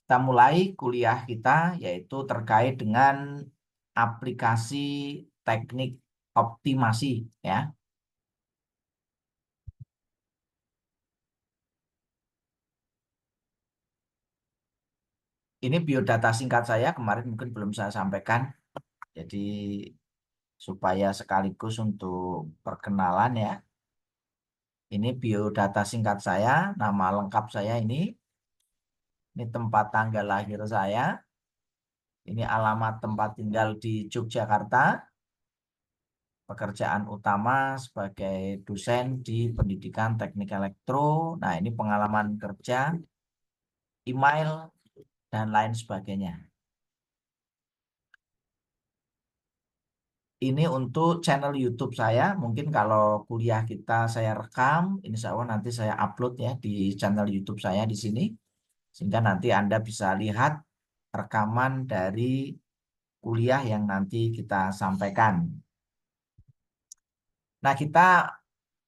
Kita mulai kuliah kita yaitu terkait dengan aplikasi teknik optimasi ya. Ini biodata singkat saya kemarin mungkin belum saya sampaikan. Jadi supaya sekaligus untuk perkenalan ya. Ini biodata singkat saya, nama lengkap saya ini tempat tanggal lahir saya, ini alamat tempat tinggal di Yogyakarta, pekerjaan utama sebagai dosen di pendidikan teknik elektro. Nah, ini pengalaman kerja, email, dan lain sebagainya. Ini untuk channel YouTube saya. Mungkin kalau kuliah kita saya rekam, insya Allah nanti saya upload ya di channel YouTube saya di sini. Sehingga nanti Anda bisa lihat rekaman dari kuliah yang nanti kita sampaikan. Nah, kita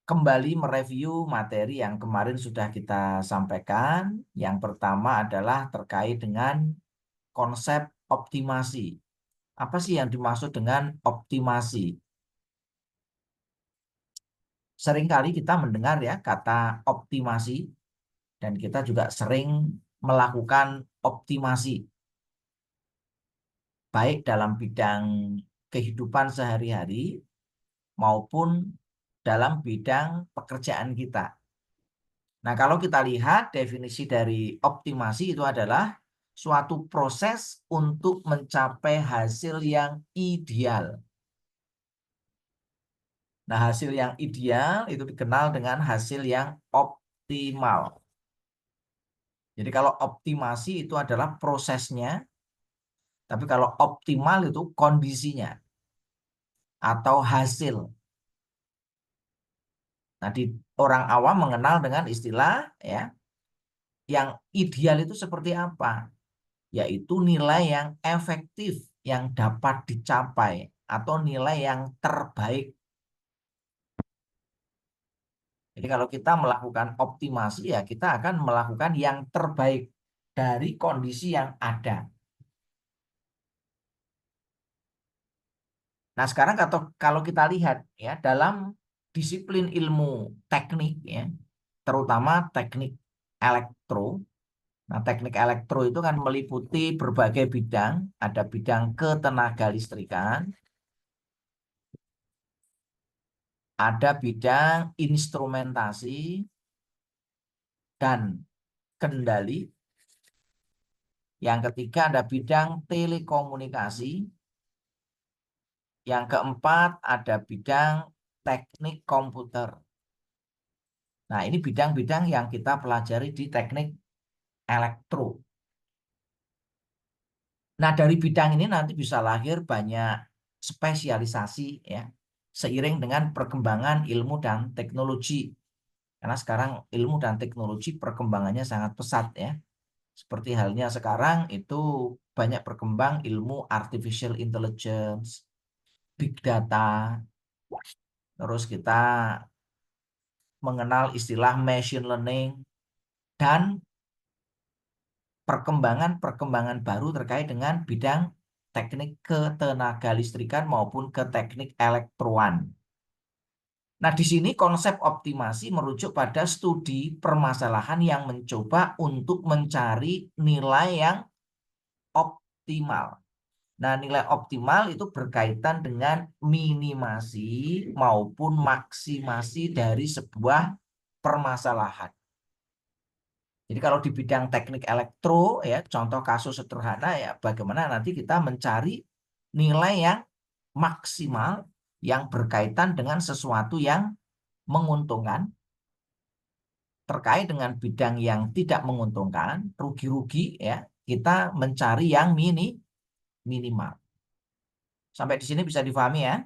kembali mereview materi yang kemarin sudah kita sampaikan. Yang pertama adalah terkait dengan konsep optimasi. Apa sih yang dimaksud dengan optimasi? Seringkali kita mendengar ya kata optimasi dan kita juga sering melakukan optimasi baik dalam bidang kehidupan sehari-hari maupun dalam bidang pekerjaan kita. Nah, kalau kita lihat definisi dari optimasi itu adalah suatu proses untuk mencapai hasil yang ideal. Nah, hasil yang ideal itu dikenal dengan hasil yang optimal. Jadi kalau optimasi itu adalah prosesnya, tapi kalau optimal itu kondisinya atau hasil. Nah, orang awam mengenal dengan istilah ya, yang ideal itu seperti apa? Yaitu nilai yang efektif yang dapat dicapai atau nilai yang terbaik. Jadi kalau kita melakukan optimasi ya kita akan melakukan yang terbaik dari kondisi yang ada. Nah, sekarang kalau kita lihat ya dalam disiplin ilmu teknik ya, terutama teknik elektro. Nah, teknik elektro itu kan meliputi berbagai bidang, ada bidang ketenagalistrikan, ada bidang instrumentasi dan kendali. Yang ketiga ada bidang telekomunikasi. Yang keempat ada bidang teknik komputer. Nah, ini bidang-bidang yang kita pelajari di teknik elektro. Nah, dari bidang ini nanti bisa lahir banyak spesialisasi ya, seiring dengan perkembangan ilmu dan teknologi. Karena sekarang ilmu dan teknologi perkembangannya sangat pesat ya. Seperti halnya sekarang itu banyak berkembang ilmu artificial intelligence, big data, terus kita mengenal istilah machine learning, dan perkembangan-perkembangan baru terkait dengan bidang teknik ketenagalistrikan maupun ke teknik elektroan. Nah, di sini konsep optimasi merujuk pada studi permasalahan yang mencoba untuk mencari nilai yang optimal. Nah, nilai optimal itu berkaitan dengan minimasi maupun maksimasi dari sebuah permasalahan. Jadi kalau di bidang teknik elektro ya, contoh kasus sederhana ya, bagaimana nanti kita mencari nilai yang maksimal yang berkaitan dengan sesuatu yang menguntungkan terkait dengan bidang yang tidak menguntungkan, rugi-rugi ya, kita mencari yang minimal. Sampai di sini bisa difahami ya.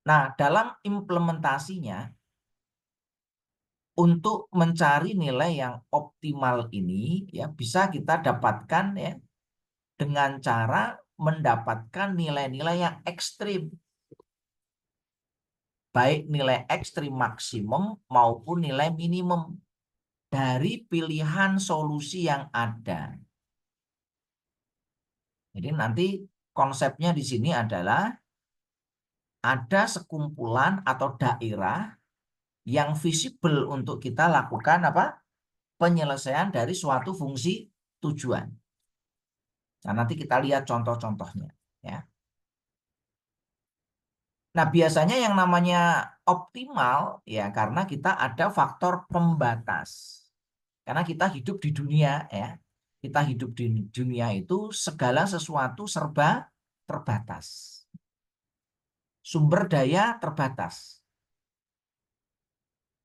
Nah, dalam implementasinya untuk mencari nilai yang optimal ini ya bisa kita dapatkan ya dengan cara mendapatkan nilai-nilai yang ekstrim, baik nilai ekstrim maksimum maupun nilai minimum. dari pilihan solusi yang ada. Jadi nanti konsepnya di sini adalah ada sekumpulan atau daerah yang visible untuk kita lakukan apa? Penyelesaian dari suatu fungsi tujuan. Nah, nanti kita lihat contoh-contohnya ya. Nah, biasanya yang namanya optimal ya karena kita ada faktor pembatas. Karena kita hidup di dunia ya. Kita hidup di dunia itu segala sesuatu serba terbatas. Sumber daya terbatas.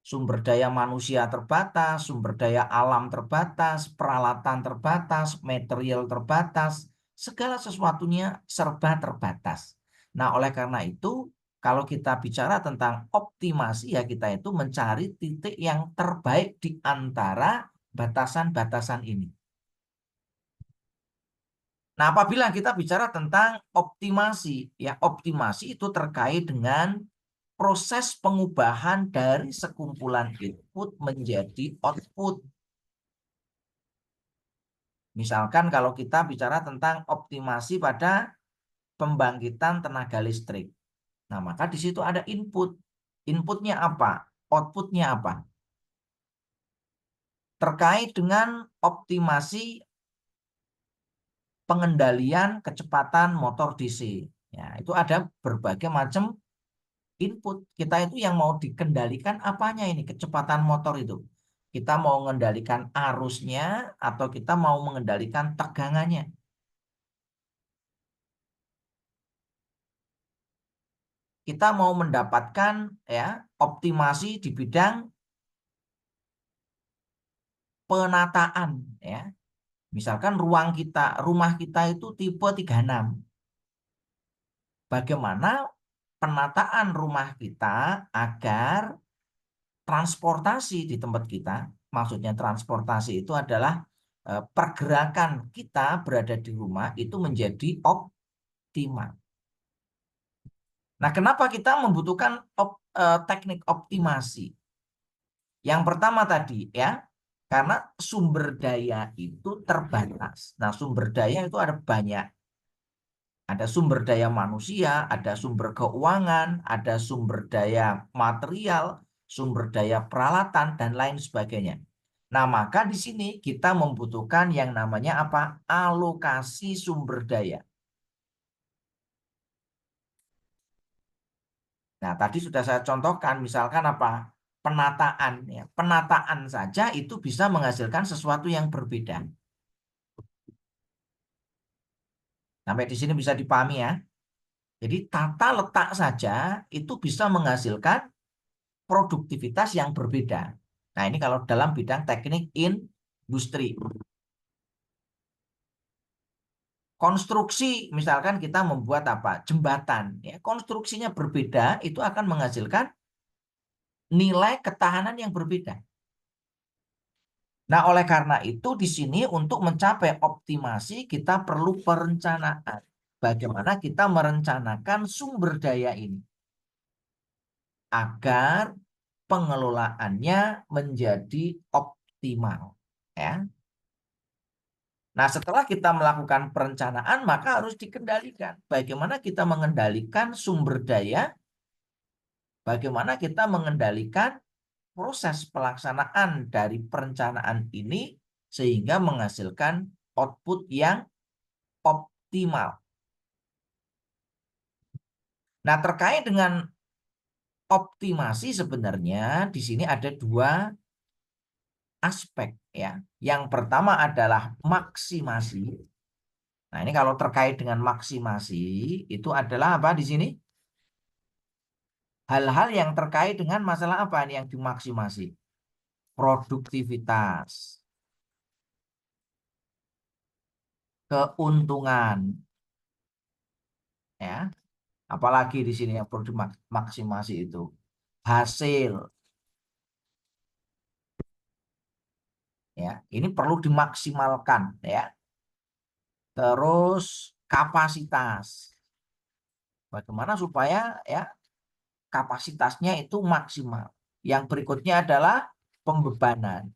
Sumber daya manusia terbatas, sumber daya alam terbatas, peralatan terbatas, material terbatas, segala sesuatunya serba terbatas. Nah, oleh karena itu, kalau kita bicara tentang optimasi, ya kita itu mencari titik yang terbaik di antara batasan-batasan ini. Nah, apabila kita bicara tentang optimasi, ya optimasi itu terkait dengan proses pengubahan dari sekumpulan input menjadi output. Misalkan kalau kita bicara tentang optimasi pada pembangkitan tenaga listrik. Nah, maka di situ ada input. Inputnya apa? Outputnya apa? Terkait dengan optimasi pengendalian kecepatan motor DC. Ya, itu ada berbagai macam input. Kita itu yang mau dikendalikan apanya ini? Kecepatan motor itu. Kita mau mengendalikan arusnya atau kita mau mengendalikan tegangannya. Kita mau mendapatkan ya optimasi di bidang penataan ya. Misalkan rumah kita itu tipe 36. Bagaimana penataan rumah kita agar transportasi di tempat kita, maksudnya transportasi itu adalah pergerakan kita berada di rumah itu menjadi optimal. Nah, kenapa kita membutuhkan teknik optimasi? Yang pertama tadi ya, karena sumber daya itu terbatas. Nah, sumber daya itu ada banyak. Ada sumber daya manusia, ada sumber keuangan, ada sumber daya material, sumber daya peralatan, dan lain sebagainya. Nah, maka di sini kita membutuhkan yang namanya apa? Alokasi sumber daya. Nah, tadi sudah saya contohkan, misalkan apa? Penataan. Ya. Penataan saja itu bisa menghasilkan sesuatu yang berbeda. Sampai di sini bisa dipahami ya. Jadi tata letak saja itu bisa menghasilkan produktivitas yang berbeda. Nah, ini kalau dalam bidang teknik industri. Konstruksi, misalkan kita membuat apa? Jembatan. Ya, konstruksinya berbeda, itu akan menghasilkan nilai ketahanan yang berbeda. Nah, oleh karena itu di sini untuk mencapai optimasi kita perlu perencanaan. Bagaimana kita merencanakan sumber daya ini agar pengelolaannya menjadi optimal, ya. Nah, setelah kita melakukan perencanaan, maka harus dikendalikan. Bagaimana kita mengendalikan sumber daya, bagaimana kita mengendalikan proses pelaksanaan dari perencanaan ini sehingga menghasilkan output yang optimal. Nah, terkait dengan optimasi sebenarnya di sini ada dua aspek ya. Yang pertama adalah maksimasi. Nah, ini kalau terkait dengan maksimasi itu adalah apa di sini? Hal-hal yang terkait dengan masalah apa ini yang dimaksimasi? Produktivitas, keuntungan, ya. Apalagi di sini yang perlu dimaksimasi itu hasil, ya. Ini perlu dimaksimalkan, ya. Terus kapasitas. Bagaimana supaya ya kapasitasnya itu maksimal. Yang berikutnya adalah pembebanan.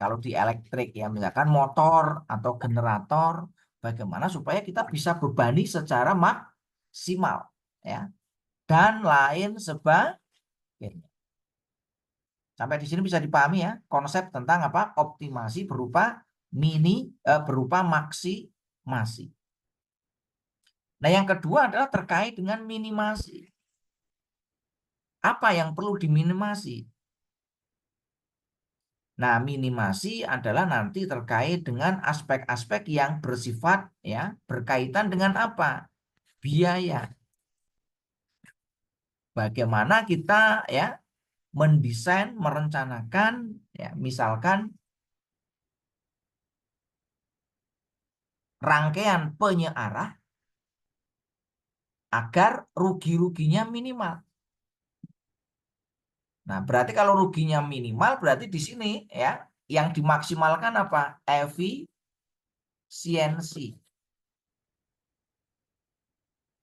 Kalau di elektrik ya, misalkan motor atau generator, bagaimana supaya kita bisa bebani secara maksimal, ya, dan lain sebagainya. Sampai di sini bisa dipahami ya konsep tentang apa? Optimasi berupa maksimasi. Nah, yang kedua adalah terkait dengan minimasi. Apa yang perlu diminimasi? Nah, minimasi adalah nanti terkait dengan aspek-aspek yang bersifat ya berkaitan dengan apa? Biaya. Bagaimana kita ya mendesain, merencanakan ya misalkan rangkaian penyearah agar rugi-ruginya minimal. Nah, berarti kalau ruginya minimal berarti di sini ya yang dimaksimalkan apa? Efisiensi.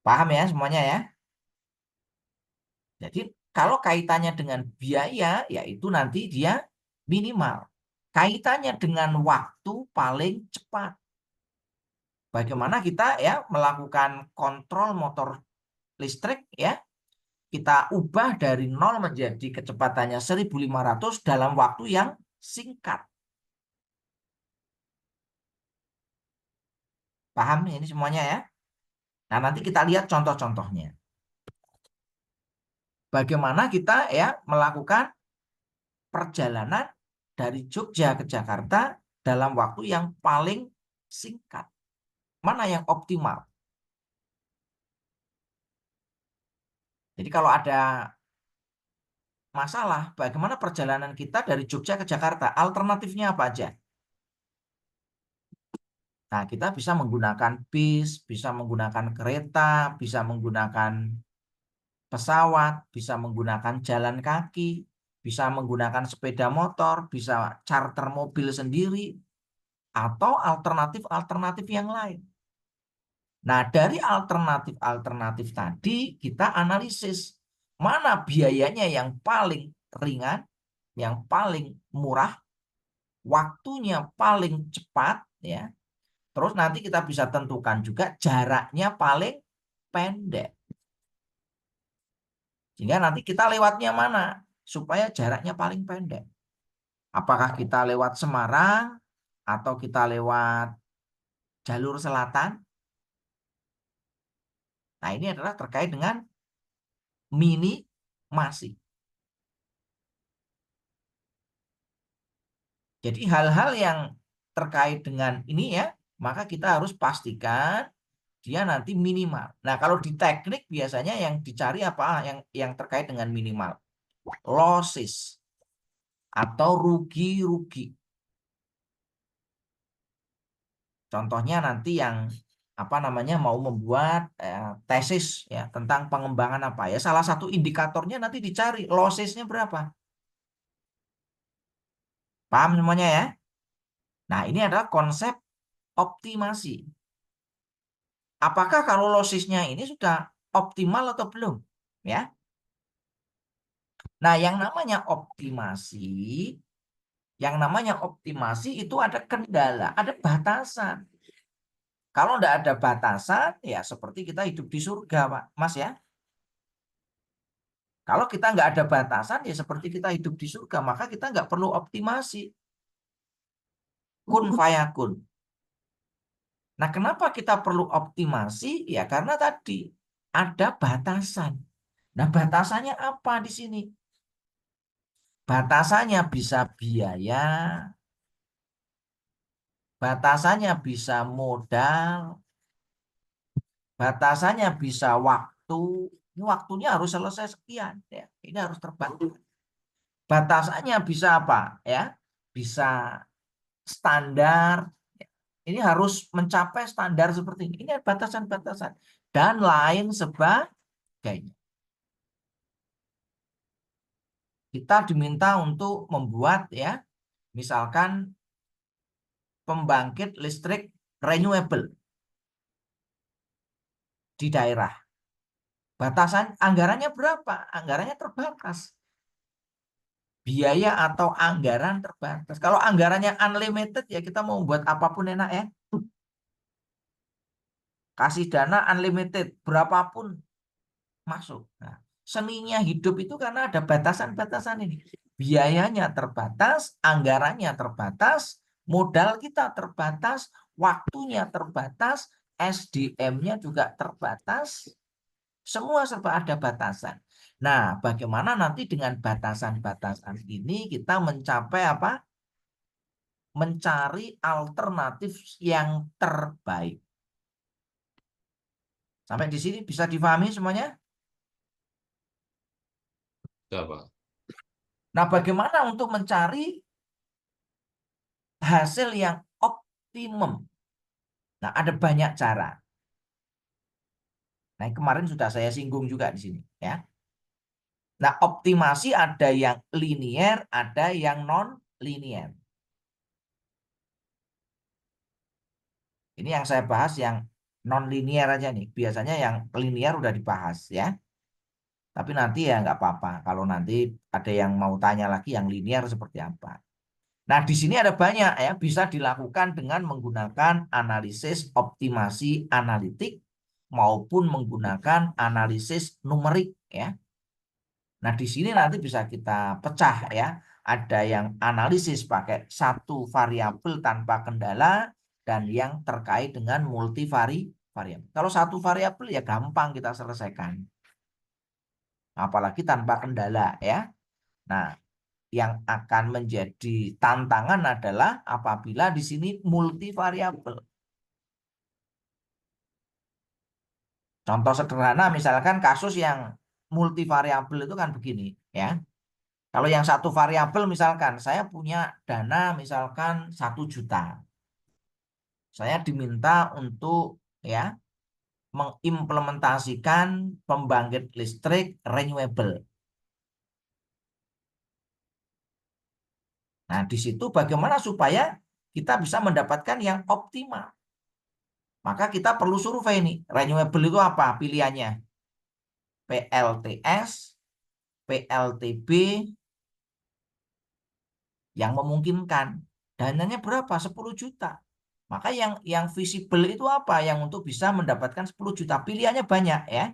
Paham ya semuanya ya? Jadi kalau kaitannya dengan biaya, yaitu nanti dia minimal. Kaitannya dengan waktu paling cepat. Bagaimana kita ya melakukan kontrol motor listrik ya, kita ubah dari 0 menjadi kecepatannya 1.500 dalam waktu yang singkat. Paham ini semuanya ya? Nah, nanti kita lihat contoh-contohnya. Bagaimana kita ya melakukan perjalanan dari Jogja ke Jakarta dalam waktu yang paling singkat. Mana yang optimal? Jadi kalau ada masalah, bagaimana perjalanan kita dari Jogja ke Jakarta? Alternatifnya apa aja? Nah, kita bisa menggunakan bis, bisa menggunakan kereta, bisa menggunakan pesawat, bisa menggunakan jalan kaki, bisa menggunakan sepeda motor, bisa charter mobil sendiri, atau alternatif-alternatif yang lain. Nah, dari alternatif-alternatif tadi kita analisis mana biayanya yang paling ringan, yang paling murah, waktunya paling cepat, ya. Terus nanti kita bisa tentukan juga jaraknya paling pendek. Sehingga nanti kita lewatnya mana supaya jaraknya paling pendek. Apakah kita lewat Semarang atau kita lewat jalur selatan? Nah, ini adalah terkait dengan minimasi. Jadi hal-hal yang terkait dengan ini ya, maka kita harus pastikan dia nanti minimal. Nah, kalau di teknik biasanya yang dicari apa? Yang terkait dengan minimal. Losses atau rugi-rugi. Contohnya nanti yang apa namanya mau membuat tesis ya tentang pengembangan apa ya. Salah satu indikatornya nanti dicari lossesnya berapa. Paham semuanya ya? Nah, ini adalah konsep optimasi. Apakah kalau lossesnya ini sudah optimal atau belum? Ya. Nah, yang namanya optimasi itu ada kendala, ada batasan. Kalau tidak ada batasan, ya seperti kita hidup di surga, Pak, Mas ya. Kalau kita nggak ada batasan, ya seperti kita hidup di surga, maka kita nggak perlu optimasi. Kun fayakun. Nah, kenapa kita perlu optimasi? Ya karena tadi ada batasan. Nah, batasannya apa di sini? Batasannya bisa biaya, batasannya bisa modal, batasannya bisa waktu. Ini waktunya harus selesai sekian, ya. Ini harus terbantu. Batasannya bisa apa? Ya, bisa standar. Ini harus mencapai standar seperti ini. Ini batasan-batasan dan lain sebagainya. Kita diminta untuk membuat ya, misalkan pembangkit listrik renewable di daerah. Batasan anggarannya berapa? Anggarannya terbatas. biaya atau anggaran terbatas. Kalau anggarannya unlimited ya kita mau buat apapun enak ya. Kasih dana unlimited, berapapun masuk. Nah, seninya hidup itu karena ada batasan-batasan ini. Biayanya terbatas, anggarannya terbatas, modal kita terbatas, waktunya terbatas, SDM-nya juga terbatas, semua serba ada batasan. Nah, bagaimana nanti dengan batasan-batasan ini kita mencapai apa? Mencari alternatif yang terbaik. Sampai di sini bisa difahami semuanya? Ya, Pak. Nah, bagaimana untuk mencari hasil yang optimum? Nah, ada banyak cara. Nah, kemarin sudah saya singgung juga di sini, ya. Nah, optimasi ada yang linier, ada yang non-linier. Ini yang saya bahas yang non-linier aja nih. Biasanya yang linier udah dibahas, ya. Tapi nanti ya nggak apa-apa. Kalau nanti ada yang mau tanya lagi yang linier seperti apa. Nah, di sini ada banyak ya, bisa dilakukan dengan menggunakan analisis optimasi analitik maupun menggunakan analisis numerik ya. Nah, di sini nanti bisa kita pecah ya. Ada yang analisis pakai satu variabel tanpa kendala dan yang terkait dengan multivariabel. Kalau satu variabel ya gampang kita selesaikan. Apalagi tanpa kendala ya. Nah, yang akan menjadi tantangan adalah apabila di sini multivariabel. Contoh sederhana misalkan kasus yang multivariabel itu kan begini ya. Kalau yang satu variabel misalkan saya punya dana misalkan 1 juta. Saya diminta untuk ya mengimplementasikan pembangkit listrik renewable. Nah, di situ bagaimana supaya kita bisa mendapatkan yang optimal. Maka kita perlu survei nih. Renewable itu apa pilihannya? PLTS, PLTB yang memungkinkan. Dananya berapa? 10 juta. Maka yang visible itu apa? Yang untuk bisa mendapatkan 10 juta. Pilihannya banyak ya.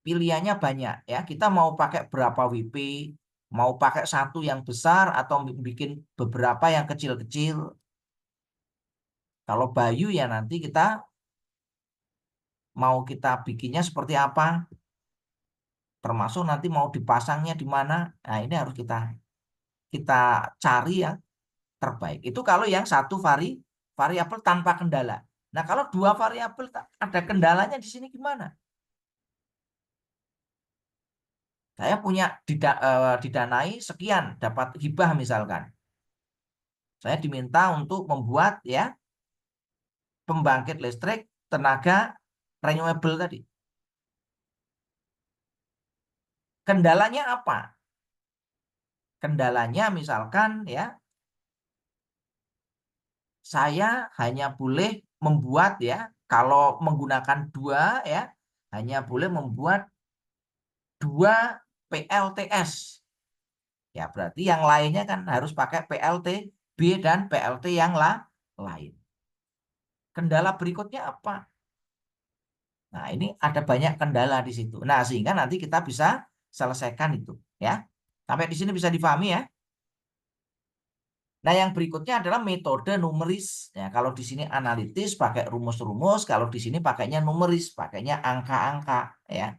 Pilihannya banyak ya. Kita mau pakai berapa WP, mau pakai satu yang besar atau bikin beberapa yang kecil-kecil. Kalau Bayu ya nanti kita mau kita bikinnya seperti apa, termasuk nanti mau dipasangnya di mana. Nah, ini harus kita cari yang terbaik. Itu kalau yang satu variabel tanpa kendala. Nah, kalau dua variabel ada kendalanya di sini gimana? Saya punya didanai sekian, dapat hibah misalkan. Saya diminta untuk membuat ya pembangkit listrik tenaga renewable tadi. Kendalanya apa? Kendalanya misalkan ya saya hanya boleh membuat ya kalau menggunakan dua ya hanya boleh membuat 2 PLTS. Ya berarti yang lainnya kan harus pakai PLTB dan PLT yang lain. Kendala berikutnya apa? Nah, ini ada banyak kendala di situ. Nah, sehingga nanti kita bisa selesaikan itu, ya. Sampai di sini bisa difahami ya. Nah, yang berikutnya adalah metode numeris. Ya, kalau di sini analitis pakai rumus-rumus, kalau di sini pakainya numeris, pakainya angka-angka, ya.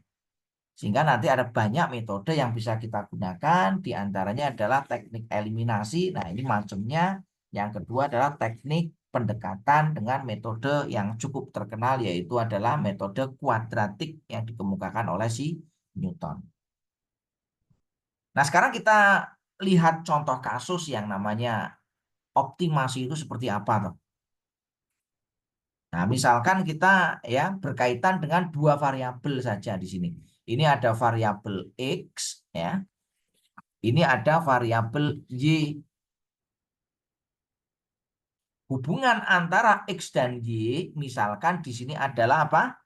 Sehingga nanti ada banyak metode yang bisa kita gunakan, di antaranya adalah teknik eliminasi. Nah, ini macamnya. Yang kedua adalah teknik pendekatan dengan metode yang cukup terkenal, yaitu adalah metode kuadratik yang dikemukakan oleh si Newton. Nah, sekarang kita lihat contoh kasus yang namanya optimasi itu seperti apa, toh. Nah, misalkan kita ya berkaitan dengan dua variabel saja di sini. Ini ada variabel X ya. Ini ada variabel Y. Hubungan antara X dan Y misalkan di sini adalah apa?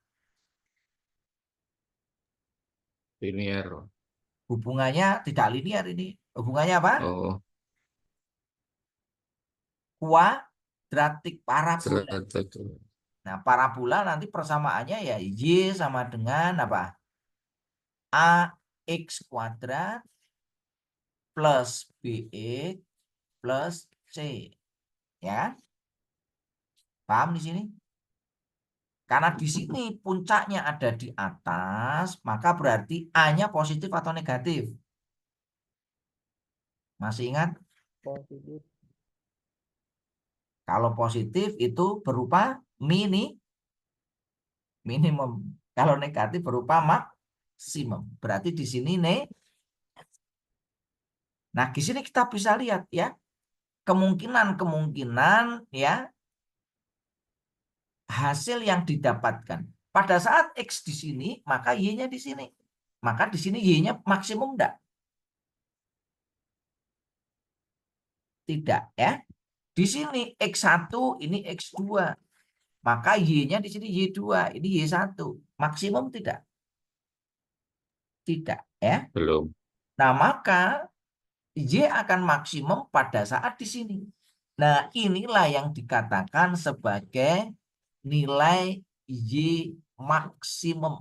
Linear. Hubungannya tidak linear ini. Hubungannya apa? Oh, Kuadratik parabola. satu. Nah, parabola nanti persamaannya ya Y sama dengan apa? AX kuadrat plus BX plus C. Ya kan? Paham di sini? Karena di sini puncaknya ada di atas, maka berarti A-nya positif atau negatif. Masih ingat? Positif. Kalau positif itu berupa minimum. Kalau negatif berupa maksimum. Berarti di sini nih. Nah, di sini kita bisa lihat ya, kemungkinan-kemungkinan ya hasil yang didapatkan. Pada saat X di sini, maka Y-nya di sini. Maka di sini Y-nya maksimum enggak? Tidak ya. Di sini X1, ini X2. Maka Y-nya di sini Y2, ini Y1. Maksimum tidak? Tidak ya. Belum. Nah, maka Y akan maksimum pada saat di sini. Nah, inilah yang dikatakan sebagai nilai Y maksimum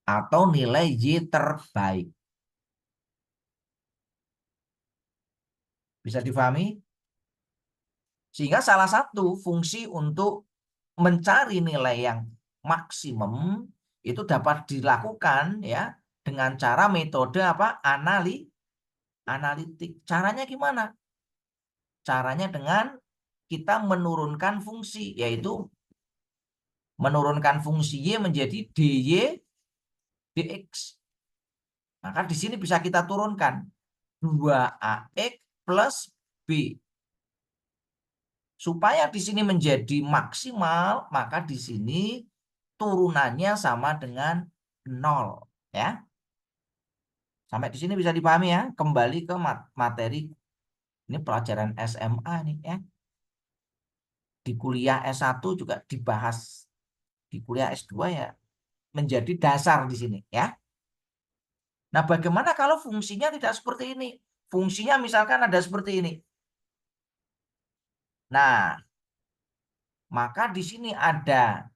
atau nilai Y terbaik. Bisa difahami? Sehingga salah satu fungsi untuk mencari nilai yang maksimum itu dapat dilakukan ya dengan cara metode apa? Analitik. Caranya gimana? Caranya dengan kita menurunkan fungsi, yaitu menurunkan fungsi Y menjadi DY dx. Maka di sini bisa kita turunkan 2AX plus B. Supaya di sini menjadi maksimal, maka di sini turunannya sama dengan 0. Ya. Sampai di sini bisa dipahami ya. Kembali ke materi. Ini pelajaran SMA nih ya. Di kuliah S1 juga dibahas. Di kuliah S2 ya menjadi dasar di sini ya. Nah, bagaimana kalau fungsinya tidak seperti ini? Fungsinya misalkan ada seperti ini. Nah, maka di sini ada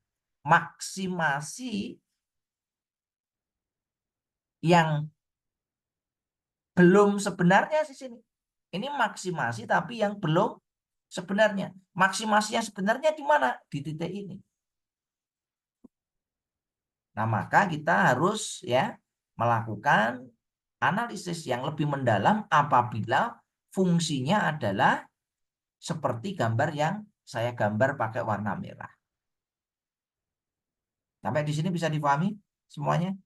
maksimasi yang belum sebenarnya di sini. Ini maksimasi tapi yang belum sebenarnya. Maksimasi yang sebenarnya di mana? Di titik ini. Nah, maka kita harus ya melakukan analisis yang lebih mendalam apabila fungsinya adalah seperti gambar yang saya gambar pakai warna merah. Sampai di sini bisa dipahami semuanya?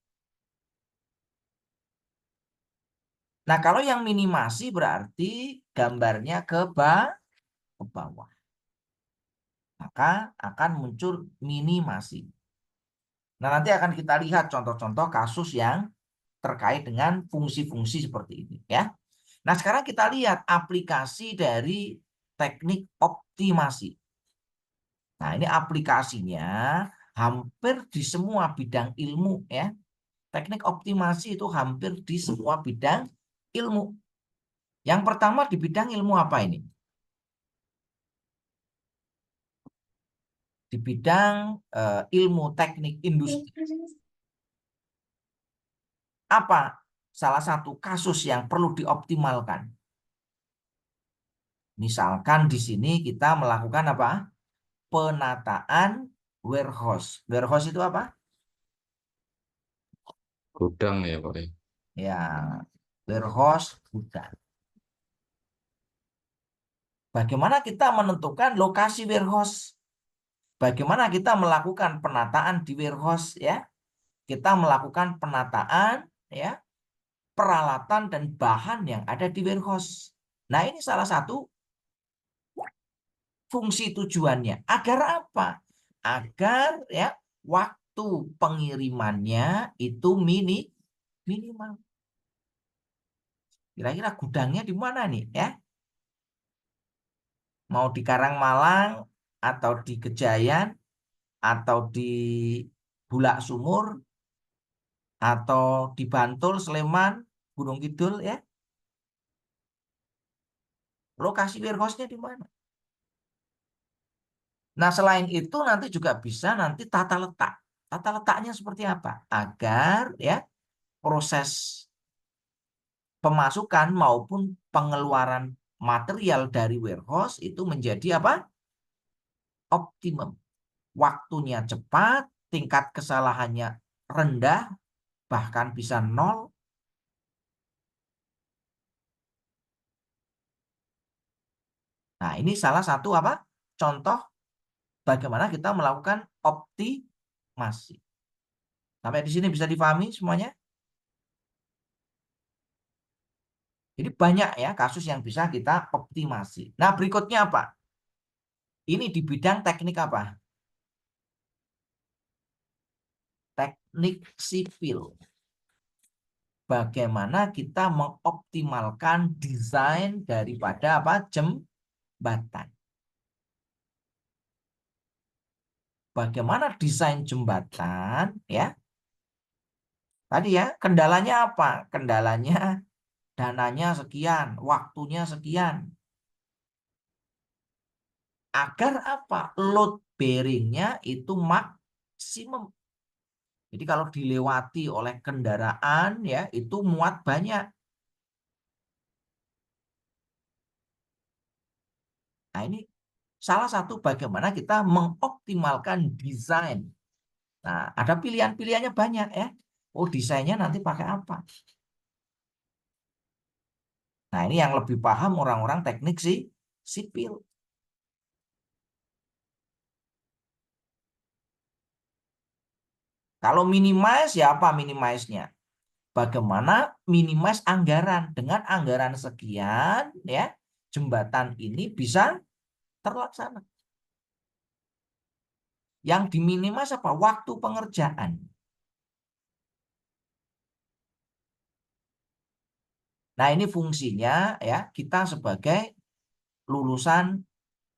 Nah, kalau yang minimasi berarti gambarnya ke bawah. Maka akan muncul minimasi. Nah, nanti akan kita lihat contoh-contoh kasus yang terkait dengan fungsi-fungsi seperti ini ya. Nah, sekarang kita lihat aplikasi dari teknik optimasi. Nah, ini aplikasinya hampir di semua bidang ilmu ya. Teknik optimasi itu hampir di semua bidang ilmu. Yang pertama di bidang ilmu apa ini? Di bidang ilmu teknik industri. Apa salah satu kasus yang perlu dioptimalkan? Misalkan di sini kita melakukan apa? Penataan warehouse. Warehouse itu apa? Gudang ya Pak. Ya, warehouse gudang. Bagaimana kita menentukan lokasi warehouse? Bagaimana kita melakukan penataan di warehouse ya? Kita melakukan penataan ya, peralatan dan bahan yang ada di warehouse. Nah, ini salah satu fungsi tujuannya. Agar apa? Agar ya waktu pengirimannya itu minimal. Kira-kira gudangnya di mana nih ya? Mau di Karangmalang atau di Kejayan atau di Bulak Sumur atau di Bantul, Sleman, Gunung Kidul ya. Lokasi warehouse-nya di mana? Nah, selain itu nanti juga bisa nanti tata letak. Tata letaknya seperti apa? Agar ya proses pemasukan maupun pengeluaran material dari warehouse itu menjadi apa? Optimum. Waktunya cepat, tingkat kesalahannya rendah, bahkan bisa nol. Nah, ini salah satu apa? Contoh bagaimana kita melakukan optimasi. Sampai di sini bisa dipahami semuanya? Jadi banyak ya kasus yang bisa kita optimasi. Nah, berikutnya apa? Ini di bidang teknik apa? Teknik sipil. Bagaimana kita mengoptimalkan desain daripada apa? Jembatan. Bagaimana desain jembatan ya? Tadi ya, kendalanya apa? Kendalanya dananya sekian, waktunya sekian. Agar apa? Load bearingnya itu maksimum. Jadi kalau dilewati oleh kendaraan ya itu muat banyak. Nah ini salah satu bagaimana kita mengoptimalkan desain. Nah ada pilihan-pilihannya banyak ya. Oh desainnya nanti pakai apa? Nah ini yang lebih paham orang-orang teknik sih sipil. Kalau minimize ya apa minimize-nya? Bagaimana minimize anggaran dengan anggaran sekian ya jembatan ini bisa terlaksana. Yang diminimize apa? Waktu pengerjaan. Nah, ini fungsinya ya kita sebagai lulusan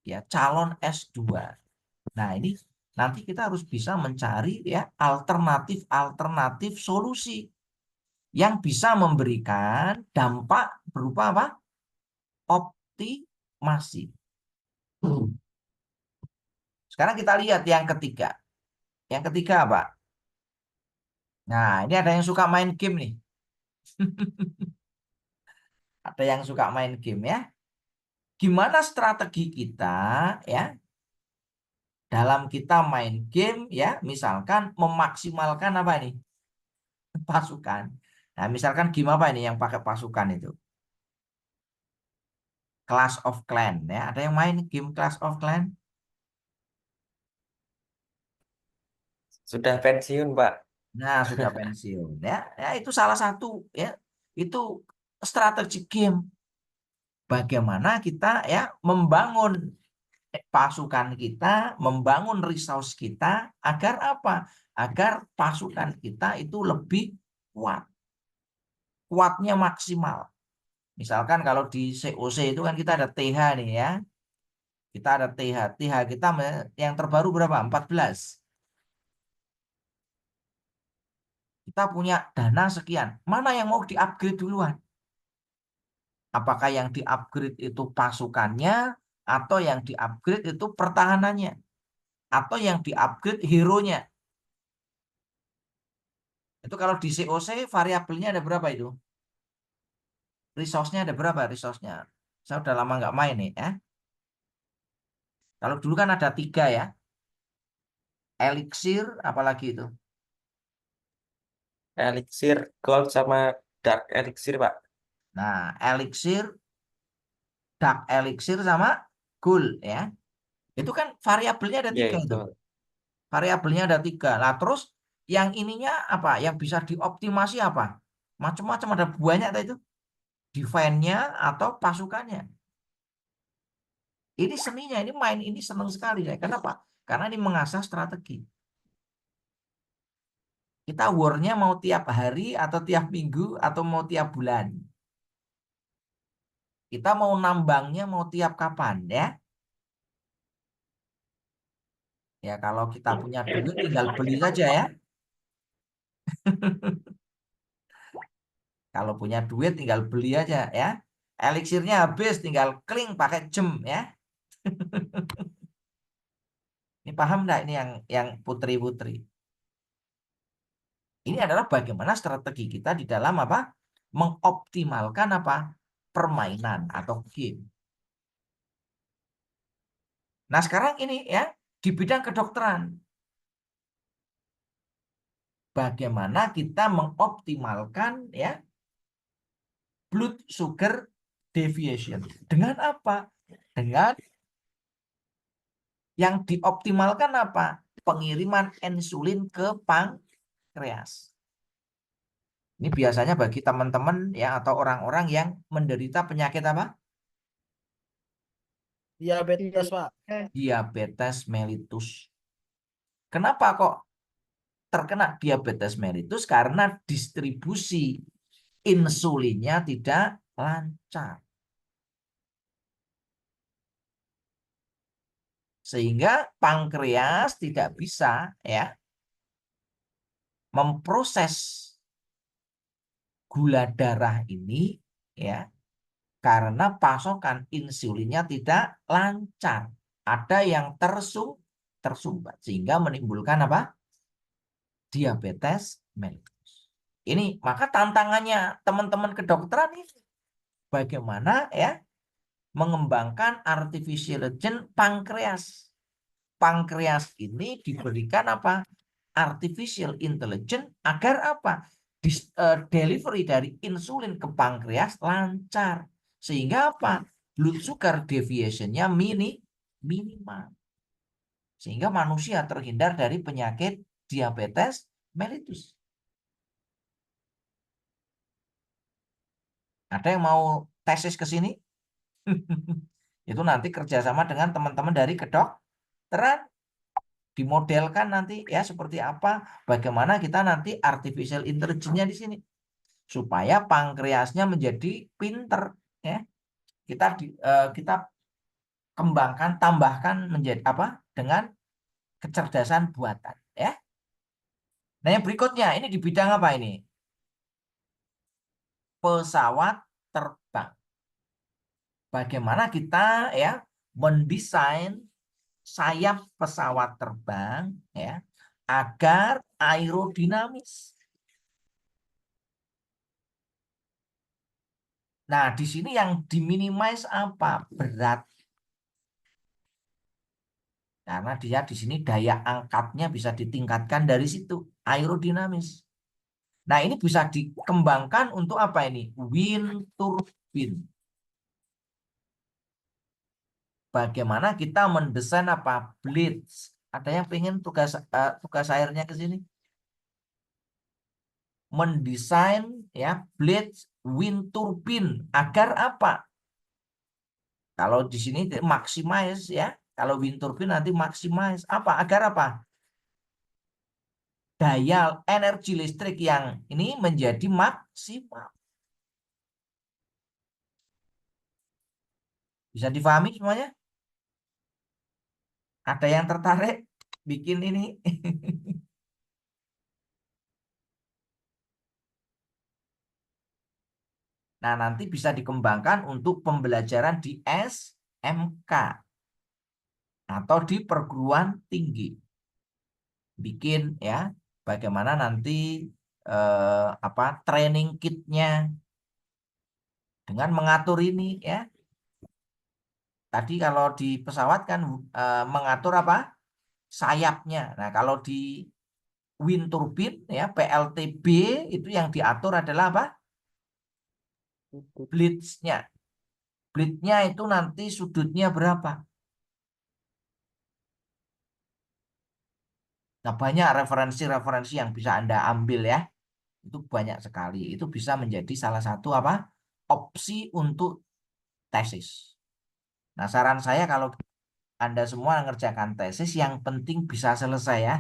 ya calon S2. Nah, ini nanti kita harus bisa mencari ya alternatif-alternatif solusi yang bisa memberikan dampak berupa apa? Optimasi. Sekarang kita lihat yang ketiga. Yang ketiga apa? Nah, ini ada yang suka main game nih. Ada yang suka main game ya. Gimana strategi kita ya dalam kita main game ya, misalkan memaksimalkan apa nih? Pasukan. Nah, misalkan game apa ini yang pakai pasukan itu? Clash of Clan ya. Ada yang main game Clash of Clan? Sudah pensiun, Pak. Nah, sudah pensiun ya. Ya, itu salah satu ya. Itu strategi game. Bagaimana kita ya membangun pasukan kita, membangun resource kita agar apa? Agar pasukan kita itu lebih kuat. Kuatnya maksimal. Misalkan kalau di COC itu kan kita ada TH nih ya. Kita ada TH. TH kita yang terbaru berapa? 14. Kita punya dana sekian. Mana yang mau di-upgrade duluan? Apakah yang di-upgrade itu pasukannya atau yang di-upgrade itu pertahanannya? Atau yang di-upgrade hero-nya? Itu kalau di COC variabelnya ada berapa itu? Resource-nya ada berapa resource-nya? Saya udah lama nggak main nih ya. Kalau dulu kan ada 3 ya. Elixir, apalagi itu? Elixir Gold sama Dark Elixir, Pak. Nah, Elixir, Dark Elixir sama Gold ya. Itu kan variabelnya ada Iya, 3 itu. itu. Variabelnya ada 3. Nah, terus yang ininya apa? Yang bisa dioptimasi apa? Macam-macam ada banyak itu. Defense-nya atau pasukannya. Ini seninya, ini main ini senang sekali ya. Kenapa? Karena ini mengasah strategi. Kita war-nya mau tiap hari atau tiap minggu atau mau tiap bulan. Kita mau nambangnya mau tiap kapan ya. Ya kalau kita punya duit tinggal beli saja ya. Kalau punya duit tinggal beli aja ya. Eliksirnya habis tinggal kling pakai jem ya. Ini paham nggak ini yang putri-putri? Ini adalah bagaimana strategi kita di dalam apa? Mengoptimalkan apa? Permainan atau game. Nah, sekarang ini ya di bidang kedokteran. Bagaimana kita mengoptimalkan ya blood sugar deviation. Dengan apa? Dengan yang dioptimalkan apa? Pengiriman insulin ke pankreas. Ini biasanya bagi teman-teman ya atau orang-orang yang menderita penyakit apa? Diabetes, Pak. Diabetes mellitus. Kenapa kok terkena diabetes mellitus? Karena distribusi insulinnya tidak lancar. Sehingga pankreas tidak bisa ya memproses gula darah ini ya karena pasokan insulinnya tidak lancar. Ada yang tersumbat sehingga menimbulkan apa? Diabetes mellitus. Ini maka tantangannya teman-teman kedokteran ini bagaimana ya mengembangkan artificial intelligence pankreas. Pankreas ini diberikan apa? Artificial intelligence agar apa? Delivery dari insulin ke pankreas lancar. Sehingga apa? Blood sugar deviation-nya minimal. Sehingga manusia terhindar dari penyakit diabetes mellitus. Ada yang mau tesis ke sini? Itu nanti kerjasama dengan teman-teman dari kedokteran. Dimodelkan nanti ya seperti apa, bagaimana kita nanti artificial intelligence-nya di sini supaya pankreasnya menjadi pinter ya. Kita kembangkan, tambahkan menjadi apa dengan kecerdasan buatan ya. Nah, yang berikutnya ini di bidang apa ini? Pesawat terbang. Bagaimana kita ya mendesain sayap pesawat terbang ya agar aerodinamis. Nah, di sini yang diminimize apa? Berat. Karena dia di sini daya angkatnya bisa ditingkatkan dari situ, aerodinamis. Nah, ini bisa dikembangkan untuk apa ini? Wind turbine. Bagaimana kita mendesain apa? Blades. Ada yang pengen tugas airnya ke sini? Mendesain ya blades wind turbine agar apa? Kalau di sini maximize ya. Kalau wind turbine nanti maximize apa? Agar apa? Daya energi listrik yang ini menjadi maksimal. Bisa difahami semuanya? Ada yang tertarik bikin ini? Nah, nanti bisa dikembangkan untuk pembelajaran di SMK atau di perguruan tinggi. Bikin ya, bagaimana nanti apa training kitnya dengan mengatur ini ya. Tadi kalau di pesawat kan mengatur apa? Sayapnya. Nah, kalau di wind turbine ya PLTB itu yang diatur adalah apa? Blades-nya. Blade-nya itu nanti sudutnya berapa? Nah, banyak referensi-referensi yang bisa Anda ambil ya. Itu banyak sekali. Itu bisa menjadi salah satu apa? Opsi untuk tesis. Nah, saran saya kalau Anda semua ngerjakan tesis yang penting bisa selesai ya.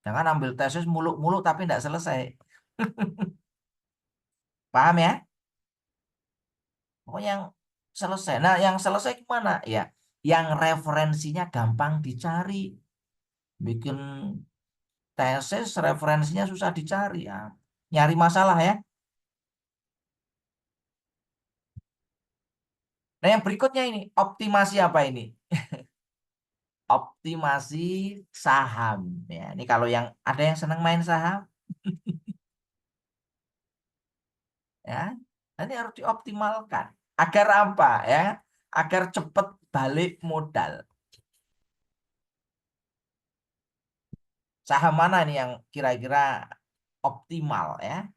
Jangan ambil tesis muluk-muluk tapi tidak selesai. Paham ya? Pokoknya yang selesai. Nah, yang selesai gimana? Ya, yang referensinya gampang dicari. Bikin tesis referensinya susah dicari ya. Nyari masalah ya. Nah, yang berikutnya ini, optimasi apa ini? Optimasi saham ya. Ini kalau yang ada yang senang main saham ya, nanti harus dioptimalkan. Agar apa ya? Agar cepat balik modal. Saham mana ini yang kira-kira optimal ya?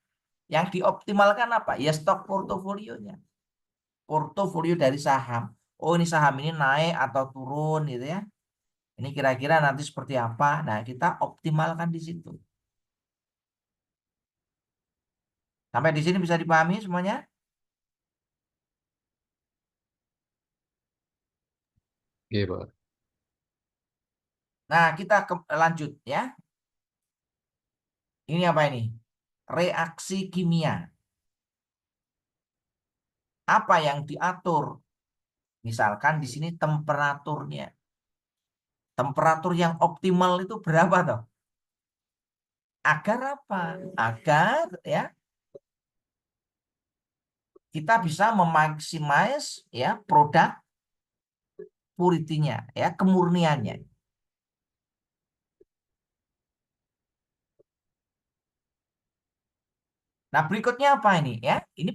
Yang dioptimalkan apa? Ya stok portofolionya. Portofolio dari saham. Oh, ini saham ini naik atau turun gitu ya. Ini kira-kira nanti seperti apa? Nah, kita optimalkan di situ. Sampai di sini bisa dipahami semuanya? Iya, Pak. Nah, kita lanjut ya. Ini apa ini? Reaksi kimia. Apa yang diatur? Misalkan di sini temperaturnya. Temperatur yang optimal itu berapa toh? Agar apa? Agar ya kita bisa memaksimais ya produk puritinya ya, kemurniannya. Nah, berikutnya apa ini ya? Ini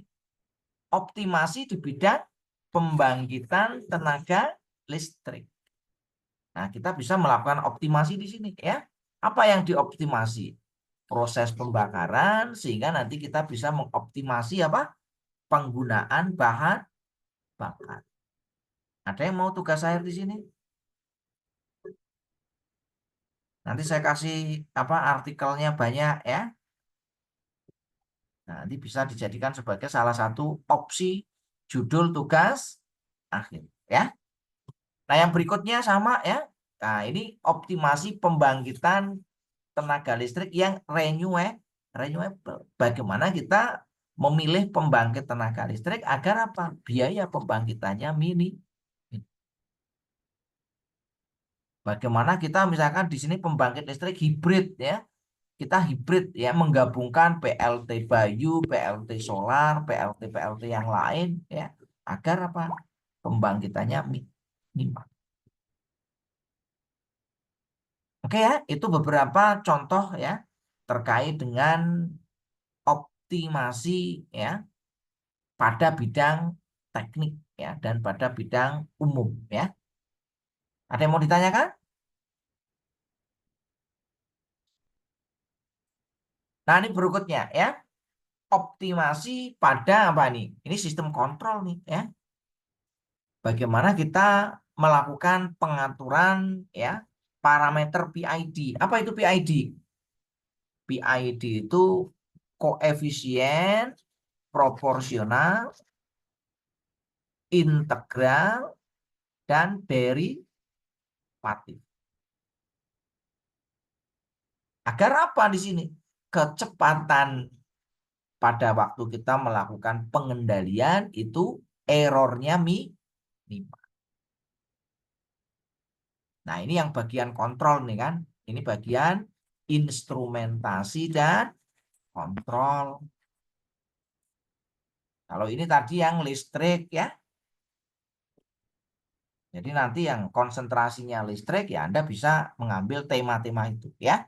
optimasi di bidang pembangkitan tenaga listrik. Nah, kita bisa melakukan optimasi di sini ya. Apa yang dioptimasi? Proses pembakaran sehingga nanti kita bisa mengoptimasi apa? Penggunaan bahan bakar. Ada yang mau tugas akhir di sini? Nanti saya kasih apa artikelnya banyak ya. Nah, nanti bisa dijadikan sebagai salah satu opsi judul tugas akhir ya. Nah, yang berikutnya sama ya. Nah, ini optimasi pembangkitan tenaga listrik yang renewable. Bagaimana kita memilih pembangkit tenaga listrik agar apa? Biaya pembangkitannya minim. Bagaimana kita misalkan di sini pembangkit listrik hibrid ya. Kita hibrid ya menggabungkan PLT Bayu, PLT solar, PLT yang lain ya agar apa? Pembangkitannya minimal. Oke ya, itu beberapa contoh ya terkait dengan optimasi ya pada bidang teknik ya dan pada bidang umum ya. Ada yang mau ditanyakan? Nah, ini berikutnya ya. Optimasi pada apa nih? Ini sistem kontrol nih ya. Bagaimana kita melakukan pengaturan ya parameter PID. Apa itu PID? PID itu koefisien proporsional, integral, dan derivatif. Agar apa di sini? Kecepatan pada waktu kita melakukan pengendalian itu errornya minimal. Nah, ini yang bagian kontrol nih kan. Ini bagian instrumentasi dan kontrol. Kalau ini tadi yang listrik ya. Jadi nanti yang konsentrasinya listrik ya Anda bisa mengambil tema-tema itu ya.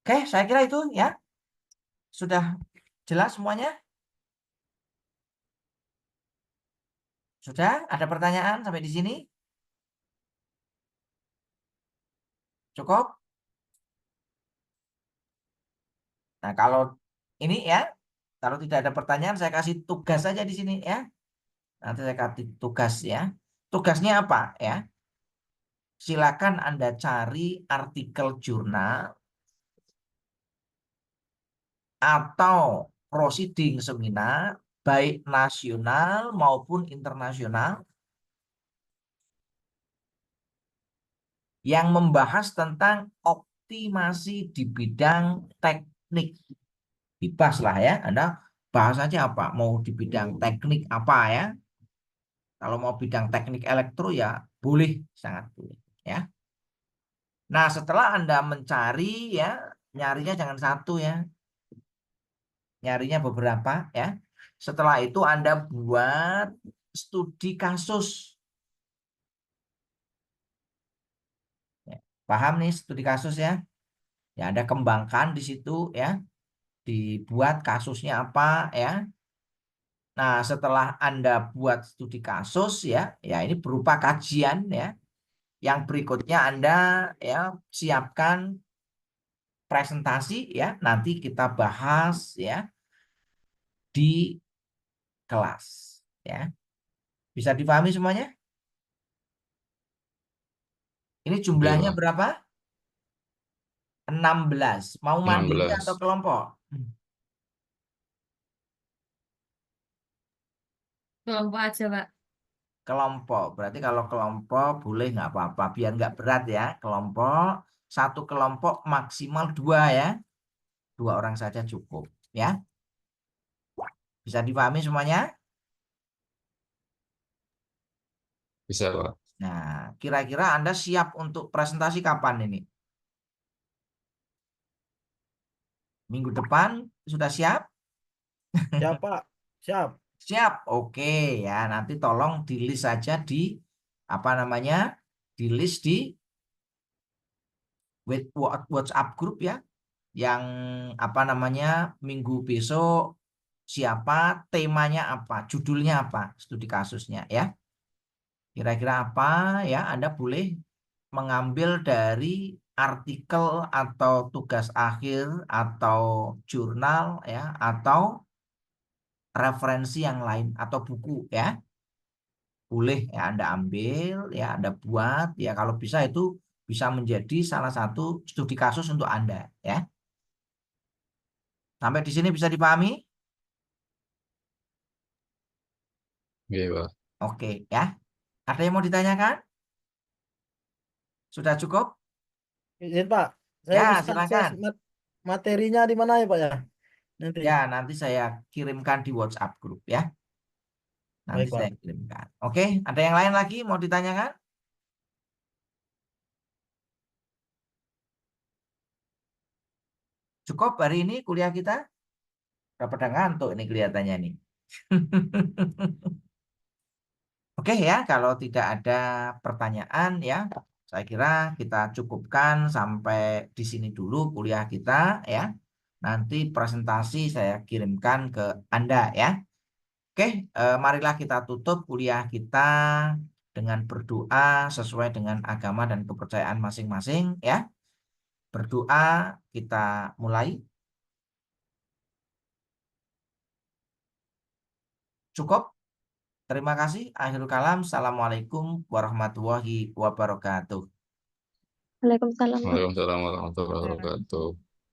Oke, saya kira itu ya. Sudah jelas semuanya? Sudah? Ada pertanyaan sampai di sini? Cukup? Nah, kalau ini ya, kalau tidak ada pertanyaan saya kasih tugas saja di sini ya. Nanti saya kasih tugas ya. Tugasnya apa ya? Silakan Anda cari artikel jurnal atau proceeding seminar baik nasional maupun internasional yang membahas tentang optimasi di bidang teknik. Bebas lah ya, Anda bahas aja apa, mau di bidang teknik apa ya. Kalau mau bidang teknik elektro ya boleh, sangat boleh ya. Nah, setelah Anda mencari ya, nyarinya jangan satu ya, nyarinya beberapa ya. Setelah itu Anda buat studi kasus. Ya, paham nih studi kasus ya? Ya, Anda kembangkan di situ ya, dibuat kasusnya apa ya. Nah, setelah Anda buat studi kasus ya, ya ini berupa kajian ya. Yang berikutnya Anda ya siapkan presentasi ya, nanti kita bahas ya di kelas ya. Bisa dipahami semuanya? Ini Oke, jumlahnya Pak. berapa? 16. Mau mandiri atau 16. kelompok? Kelompok aja, Pak. Kelompok. Berarti kalau kelompok boleh nggak apa-apa. Biar nggak berat ya. Kelompok. Satu kelompok maksimal 2 ya. 2 orang saja cukup. Ya. Bisa dipahami semuanya? Bisa, Pak. Nah, kira-kira Anda siap untuk presentasi kapan ini? Minggu depan sudah siap? Siap, Pak. Siap. Siap. Oke ya. Nanti tolong di list saja di apa namanya? Di list di WhatsApp grup ya. Yang apa namanya? Minggu besok siapa, temanya apa, judulnya apa, studi kasusnya ya. Kira-kira apa ya? Anda boleh mengambil dari artikel atau tugas akhir atau jurnal ya atau referensi yang lain atau buku ya. Boleh ya Anda ambil ya Anda buat ya kalau bisa itu bisa menjadi salah satu studi kasus untuk Anda ya. Sampai di sini bisa dipahami? Oke, Pak. Oke ya. Ada yang mau ditanyakan? Sudah cukup? Izin, Pak. Saya Ya, bisa akses silakan. materinya di mana ya, Pak ya? Nanti. Ya, nanti saya kirimkan di WhatsApp grup ya. Nanti Baik, Pak. saya kirimkan. Oke, ada yang lain lagi mau ditanyakan? Cukup hari ini kuliah kita? Udah pada ngantuk ini kelihatannya nih. Oke ya, kalau tidak ada pertanyaan ya, saya kira kita cukupkan sampai di sini dulu kuliah kita ya. Nanti presentasi saya kirimkan ke Anda ya. Oke, marilah kita tutup kuliah kita dengan berdoa sesuai dengan agama dan kepercayaan masing-masing ya. Berdoa kita mulai. Cukup. Terima kasih. Akhirul kalam. Assalamualaikum warahmatullahi wabarakatuh. Waalaikumsalam, Pak. Waalaikumsalam warahmatullahi wabarakatuh.